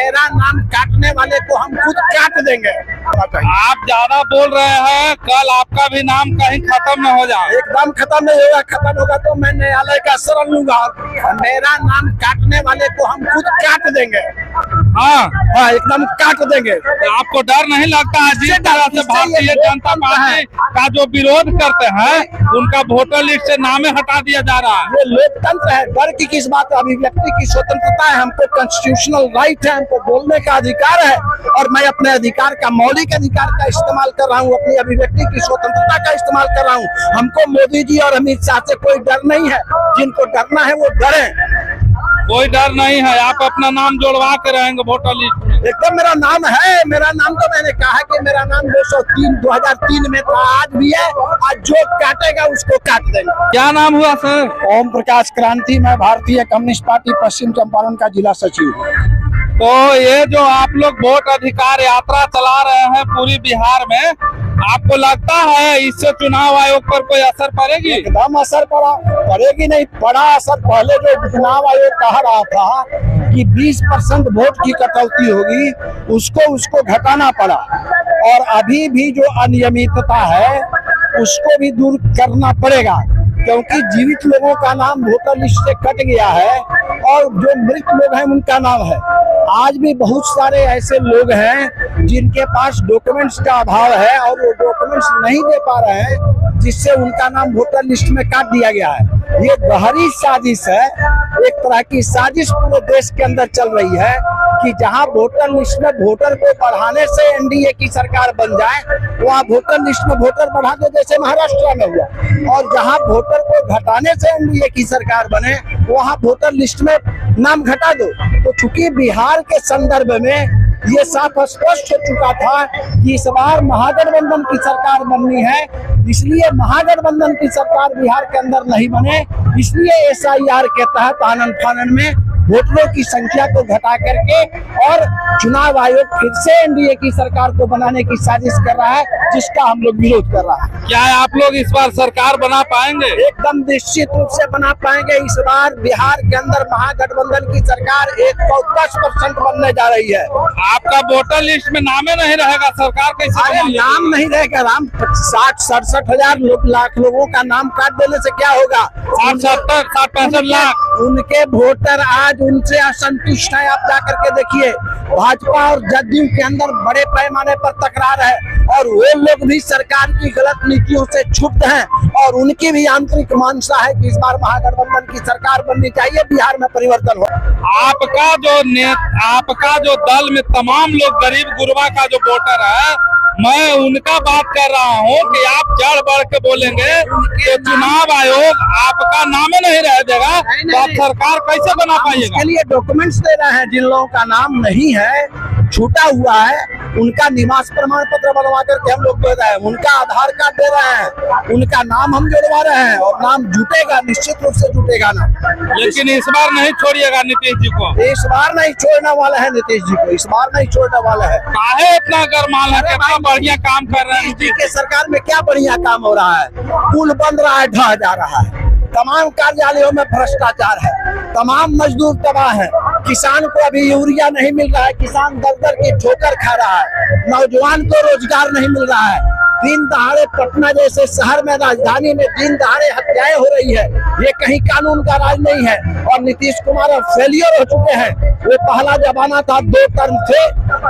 मेरा नाम काटने वाले को हम खुद काट देंगे। आप ज्यादा बोल रहे हैं, कल आपका भी नाम कहीं खत्म न हो जाए। एकदम खत्म नहीं होगा, खत्म होगा तो मैं न्यायालय का शरण लूंगा। मेरा नाम काटने वाले को हम खुद काट देंगे। हाँ, एकदम काट देंगे। आपको डर नहीं लगता है जिस तरह से भारतीय जनता पार्टी का जो विरोध करते हैं उनका वोटर लिस्ट से नामे हटा दिया जा रहा है? ये लोकतंत्र है, डर की किस बात? अभिव्यक्ति की स्वतंत्रता है, हमको कॉन्स्टिट्यूशनल राइट है, हमको बोलने का अधिकार है और मैं अपने अधिकार का, मौलिक अधिकार का इस्तेमाल कर रहा हूँ, अपनी अभिव्यक्ति की स्वतंत्रता का इस्तेमाल कर रहा हूँ। हमको मोदी जी और अमित शाह से कोई डर नहीं है, जिनको डरना है वो डरे। कोई डर नहीं है, आप अपना नाम जोड़वा के रहेंगे वोटर लिस्ट में? एकदम मेरा नाम है, मेरा नाम तो मैंने कहा कि मेरा नाम 2003 में था, आज भी है। आज जो काटेगा उसको काट देंगे। क्या नाम हुआ सर? ओम प्रकाश क्रांति, मैं भारतीय कम्युनिस्ट पार्टी पश्चिम चंपारण का जिला सचिव हूँ। तो ये जो आप लोग वोट अधिकार यात्रा चला रहे हैं पूरी बिहार में, आपको लगता है इससे चुनाव आयोग पर कोई असर पड़ेगी? एकदम असर पड़ेगी नहीं, बड़ा असर। पहले जो चुनाव आयोग कह रहा था कि 20% वोट की कटौती होगी, उसको घटाना पड़ा और अभी भी जो अनियमितता है उसको भी दूर करना पड़ेगा, क्योंकि जीवित लोगों का नाम वोटर लिस्ट से कट गया है और जो मृत लोग हैं उनका नाम है। आज भी बहुत सारे ऐसे लोग हैं जिनके पास डॉक्यूमेंट्स का अभाव है और वो डॉक्यूमेंट्स नहीं दे पा रहे हैं, जिससे उनका नाम वोटर लिस्ट में काट दिया गया है। ये गहरी साजिश है, एक तरह की साजिश पूरे देश के अंदर चल रही है कि जहां वोटर लिस्ट में वोटर को बढ़ाने से एनडीए की सरकार बन जाए, वहां वोटर लिस्ट में वोटर बढ़ा दो, जैसे महाराष्ट्र में हुआ, और जहां वोटर को घटाने से एनडीए की सरकार बने, वहां वोटर लिस्ट में नाम घटा दो। तो चूंकि बिहार के संदर्भ में ये साफ स्पष्ट हो चुका था कि इस बार महागठबंधन की सरकार बननी है, इसलिए महागठबंधन की सरकार बिहार के अंदर नहीं बने, इसलिए एसआईआर के तहत आनन फानन में वोटरों की संख्या को घटा करके और चुनाव आयोग फिर से एनडीए की सरकार को बनाने की साजिश कर रहा है, जिसका हम लोग विरोध कर रहा है। क्या आप लोग इस बार सरकार बना पाएंगे? एकदम निश्चित रूप से बना पाएंगे। इस बार बिहार के अंदर महागठबंधन की सरकार 110% बनने जा रही है। आपका वोटर लिस्ट में नामे नहीं रहेगा, सरकार कैसे? अरे नाम नहीं रहेगा, राम 60-67 हजार लाख लोगों का नाम काट देने से क्या होगा? 60-65 लाख उनके वोटर आज उनसे असंतुष्ट है। आप जाकर के देखिए, भाजपा और जदयू के अंदर बड़े पैमाने पर तकरार है और वो लोग भी सरकार की गलत नीतियों से क्षुब्ध हैं और उनकी भी आंतरिक मानसा है कि इस बार महागठबंधन की सरकार बननी चाहिए, बिहार में परिवर्तन हो। आपका जो दल में तमाम लोग गरीब गुरबा का जो वोटर है, मैं उनका बात कर रहा हूँ कि आप चढ़ बढ़ के बोलेंगे कि चुनाव आयोग आपका नाम नहीं रह देगा, तो आप सरकार कैसे बना पाइएगा? इसके लिए डॉक्यूमेंट्स दे रहे हैं। जिन लोगों का नाम नहीं है, छूटा हुआ है, उनका निवास प्रमाण पत्र बनवा करके हम लोग दे रहे हैं, उनका आधार कार्ड दे रहे हैं, उनका नाम हम जोड़वा रहे हैं और नाम जुटेगा, निश्चित रूप से जुटेगा ना। लेकिन इस बार नहीं छोड़िएगा नीतीश जी को? इस बार नहीं छोड़ने वाला है नीतीश जी को, इस बार नहीं छोड़ने वाला है। काहे इतना गरमाल है, कितना बढ़िया काम कर रहे हैं नीतीश जी के सरकार में। क्या बढ़िया काम हो रहा है? पुल बन रहा है, ढह जा रहा है, तमाम कार्यालयों में भ्रष्टाचार है, तमाम मजदूर तबाह है, किसान को अभी यूरिया नहीं मिल रहा है, किसान दर की ठोकर खा रहा है, नौजवान को रोजगार नहीं मिल रहा है, दिन दहाड़े पटना जैसे शहर में, राजधानी में दिन दहाड़े हत्याएं हो रही है। ये कहीं कानून का राज नहीं है और नीतीश कुमार अब फेलियर हो चुके हैं। वो पहला जमाना था, 2 टर्म थे,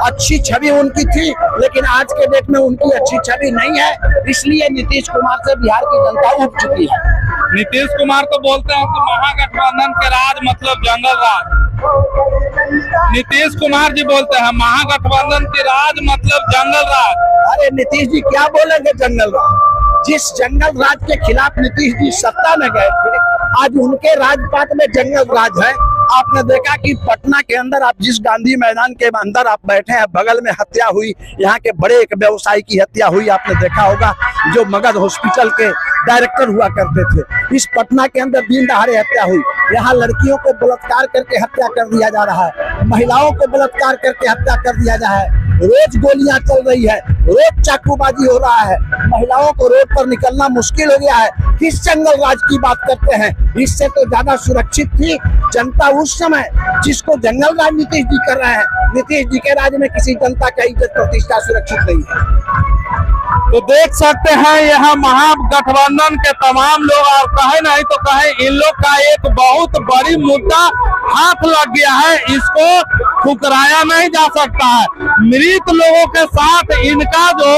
अच्छी छवि उनकी थी, लेकिन आज के डेट में उनकी अच्छी छवि नहीं है, इसलिए नीतीश कुमार से बिहार की जनता उब चुकी है। नीतीश कुमार तो बोलते हैं कि महागठबंधन के राज मतलब जंगल राज। नीतीश कुमार जी बोलते हैं महागठबंधन के राज मतलब जंगल राज। अरे नीतीश जी क्या बोलेंगे जंगल राज? जिस जंगल राज के खिलाफ नीतीश जी सत्ता में गए थे, आज उनके राजपाट में जंगल राज है। आपने देखा कि पटना के अंदर, आप जिस गांधी मैदान के अंदर आप बैठे हैं, बगल में हत्या हुई, यहाँ के बड़े एक व्यवसायी की हत्या हुई, आपने देखा होगा, जो मगध हॉस्पिटल के डायरेक्टर हुआ करते थे। इस पटना के अंदर दिन दहाड़े हत्या हुई, यहाँ लड़कियों को बलात्कार करके हत्या कर दिया जा रहा है, महिलाओं को बलात्कार करके हत्या कर दिया जा रहा है, रोज गोलियां चल रही है, रोज चाकूबाजी हो रहा है, महिलाओं को रोड पर निकलना मुश्किल हो गया है। किस जंगल राज की बात करते हैं? इससे तो ज्यादा सुरक्षित थी जनता उस समय, जिसको जंगल राज नीतीश जी कर रहे हैं। नीतीश जी के राज्य में किसी जनता का इज्जत प्रतिष्ठा सुरक्षित नहीं है। तो देख सकते हैं यहाँ महागठबंधन के तमाम लोग, और कहे नहीं तो कहे इन लोग का एक बहुत बड़ी मुद्दा हाथ लग गया है, इसको ठुकराया नहीं जा सकता है। मृत लोगों के साथ इनका जो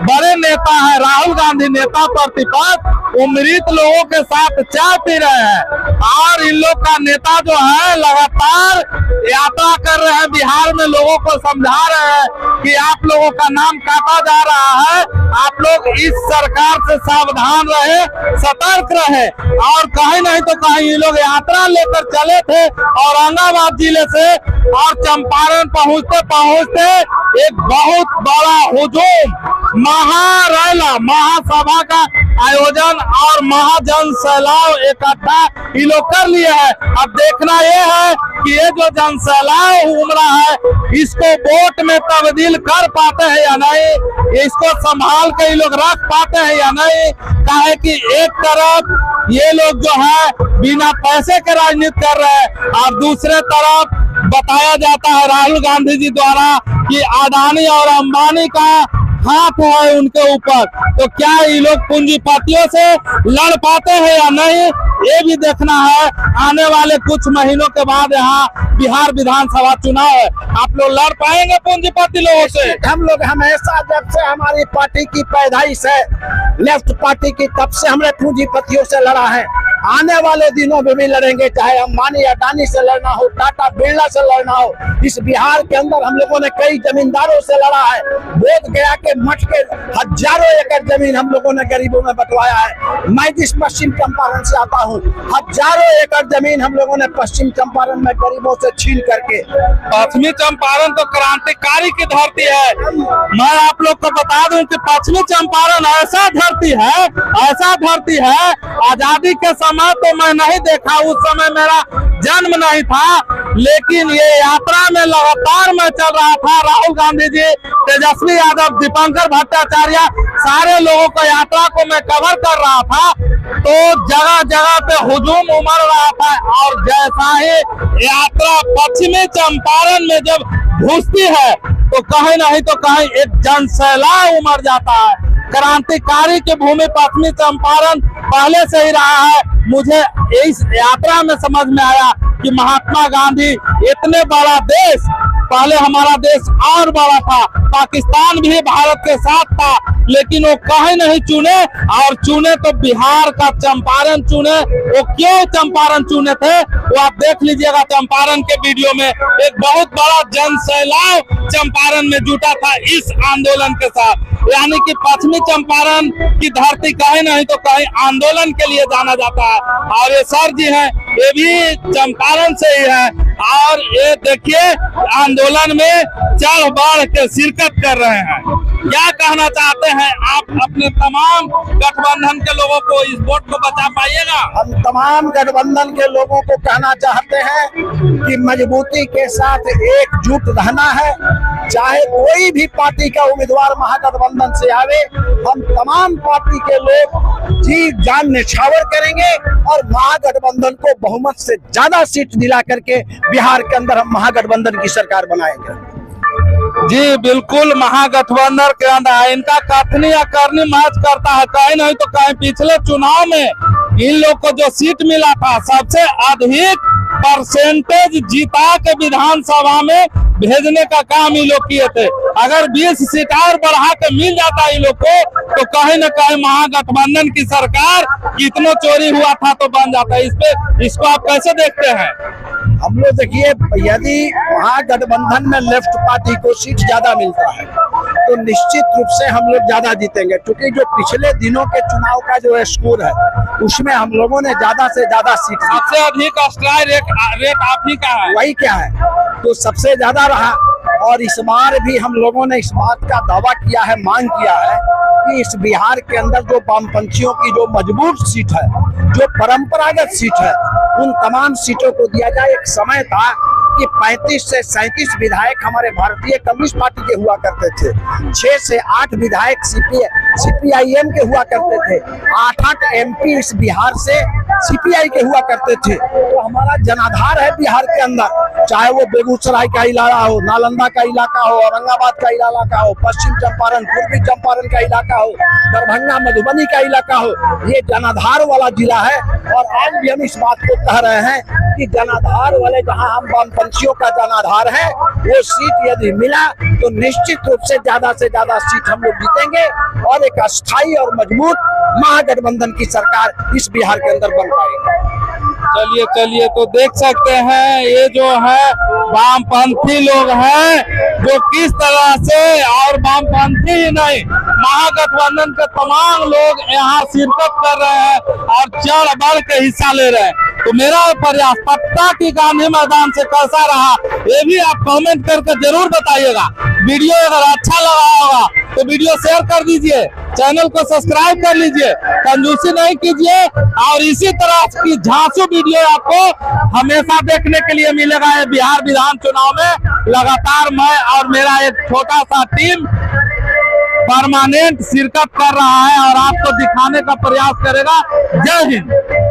बड़े नेता है राहुल गांधी, नेता प्रतिपक्ष, वो मृत लोगों के साथ चाय पी रहे हैं और इन लोग का नेता जो है लगातार यात्रा कर रहे हैं बिहार में, लोगों को समझा रहे हैं कि आप लोगों का नाम काटा जा रहा है, आप लोग इस सरकार से सावधान रहे, सतर्क रहे। और कहीं नहीं तो कहीं ये लोग यात्रा लेकर चले थे औरंगाबाद जिले से, और चंपारण पहुंचते पहुंचते एक बहुत बड़ा हुजूम, महारैला, महासभा का आयोजन और महाजन सैलाव इकट्ठा ये लोग कर लिए हैं। अब देखना ये है कि ये जो जन सैलाव उमड़ा है इसको वोट में तब्दील कर पाते हैं या नहीं, इसको संभाल के ये लोग रख पाते हैं या नहीं। काहे कि एक तरफ ये लोग जो है बिना पैसे के राजनीति कर रहे हैं और दूसरे तरफ बताया जाता है राहुल गांधी जी द्वारा कि अडानी और अंबानी का हाथ है उनके ऊपर। तो क्या ये लोग पूंजीपतियों से लड़ पाते हैं या नहीं, ये भी देखना है। आने वाले कुछ महीनों के बाद यहाँ बिहार विधानसभा चुनाव है, आप लोग लड़ पाएंगे पूंजीपति लोगों से? हम लोग हमेशा, जब से हमारी पार्टी की पैदाइश है, लेफ्ट पार्टी की, तब से हमने पूंजीपतियों से लड़ा है। आने वाले दिनों में भी लड़ेंगे, चाहे अंबानी अडानी से लड़ना हो, टाटा बिरला से लड़ना हो। इस बिहार के अंदर हम लोगों ने कई जमींदारों से लड़ा है। बोध गया के मठ के हजारों एकड़ जमीन हम लोगों ने गरीबों में बंटवाया है। मैं जिस पश्चिम चंपारण से आता हूँ, हजारों एकड़ जमीन हम लोगों ने पश्चिम चंपारण में गरीबों से छीन करके। पश्चिमी चंपारण तो क्रांतिकारी की धरती है। मैं आप लोग को बता दूं कि पश्चिमी चंपारण ऐसा धरती है, आजादी के समय तो मैं नहीं देखा, उस समय मेरा जन्म नहीं था, लेकिन ये यात्रा में लगातार मैं चल रहा था। राहुल गांधी जी, तेजस्वी यादव, दीपंकर भट्टाचार्य, सारे लोगों को यात्रा को मैं कवर कर रहा था। तो जगह जगह पे हुजूम उमड़ रहा था, और जैसा ही यात्रा पश्चिमी चंपारण में जब घुसती है तो कहीं नहीं तो कहीं एक जन सैलाब उमड़ जाता है। क्रांतिकारी की भूमि पश्चिमी चंपारण पहले से ही रहा है। मुझे इस यात्रा में समझ में आया कि महात्मा गांधी, इतने बड़ा देश, पहले हमारा देश और बड़ा था, पाकिस्तान भी भारत के साथ था, लेकिन वो कहीं नहीं चुने, और चुने तो बिहार का चंपारण चुने। वो क्यों चंपारण चुने थे वो आप देख लीजिएगा चंपारण के वीडियो में। एक बहुत बड़ा जन सैलाब चंपारण में जुटा था इस आंदोलन के साथ। यानी कि पश्चिमी चंपारण की धरती कहीं नहीं तो कहीं आंदोलन के लिए जाना जाता है। और ये सर जी हैं, ये भी चंपारण से ही है, और ये देखिए आंदोलन में चढ़ बढ़ के शिरकत कर रहे हैं। क्या कहना चाहते हैं आप अपने तमाम गठबंधन के लोगों को, इस वोट को बचा पाइएगा? हम तमाम गठबंधन के लोगों को कहना चाहते हैं कि मजबूती के साथ एकजुट रहना है। चाहे कोई भी पार्टी का उम्मीदवार महागठबंधन से आवे, हम तमाम पार्टी के लोग जी जान न्यौछावर करेंगे और महागठबंधन को बहुमत से ज्यादा सीट दिला करके बिहार के अंदर हम महागठबंधन की सरकार बनाएंगे। जी बिल्कुल, महागठबंधन के अंदर इनका कथनी या करनी मैच करता है। कहीं नहीं तो कहीं पिछले चुनाव में इन लोग को जो सीट मिला था, सबसे अधिक परसेंटेज जीता के विधानसभा में भेजने का काम ये लोग किए थे। अगर 20 सीट और बढ़ा के मिल जाता इन लोग को, तो कहीं न कहीं महागठबंधन की सरकार, कितना चोरी हुआ था तो बन जाता। इसको आप कैसे देखते हैं? हम लोग देखिए, यदि महागठबंधन में लेफ्ट पार्टी को सीट ज्यादा मिलता है तो निश्चित रूप से हम लोग ज्यादा जीतेंगे, क्योंकि जो पिछले दिनों के चुनाव का जो स्कोर है उसमें हम लोगों ने ज्यादा से ज्यादा सीट, सबसे अधिक स्ट्राइक रेट आप ही का है, वही क्या है, तो सबसे ज्यादा रहा। और इस बार भी हम लोगों ने इस बात का दावा किया है, मांग किया है कि इस बिहार के अंदर जो वामपंथियों की जो मजबूत सीट है, जो परंपरागत सीट है, उन तमाम सीटों को दिया जाए। एक समय था कि कि 35 से 37 विधायक हमारे भारतीय कम्युनिस्ट पार्टी के हुआ करते थे, 6 से 8 विधायक CPIM के हुआ करते थे, 8 MP इस बिहार से CPI के हुआ करते थे। तो हमारा जनाधार है बिहार के अंदर, चाहे वो बेगूसराय का इलाका हो, नालंदा का इलाका हो, औरंगाबाद का इलाका हो, पश्चिम चंपारण, पूर्वी चंपारण का इलाका हो, दरभंगा मधुबनी का इलाका हो, ये जनाधार वाला जिला है। और आज भी हम इस बात को कह रहे हैं कि जनाधार वाले, जहां हम वामपंथियों का जनाधार है, वो सीट यदि मिला तो निश्चित रूप से ज्यादा सीट हम लोग जीतेंगे और एक अस्थायी और मजबूत महागठबंधन की सरकार इस बिहार के अंदर बन पाएगी। चलिए तो देख सकते हैं ये जो है वामपंथी लोग हैं जो किस तरह से, और वामपंथी ही नहीं महागठबंधन के तमाम लोग यहाँ शिरकत कर रहे हैं और चढ़ बढ़ के हिस्सा ले रहे हैं। तो मेरा प्रयास पटना की गांधी मैदान से कैसा रहा ये भी आप कमेंट करके जरूर बताइएगा। वीडियो अगर अच्छा लगा होगा तो वीडियो शेयर कर दीजिए, चैनल को सब्सक्राइब कर लीजिए, कंजूसी नहीं कीजिए और इसी तरह की झांसू वीडियो आपको हमेशा देखने के लिए मिलेगा। ये बिहार विधान चुनाव में लगातार मैं और मेरा एक छोटा सा टीम परमानेंट शिरकत कर रहा है और आपको दिखाने का प्रयास करेगा। जय हिंद।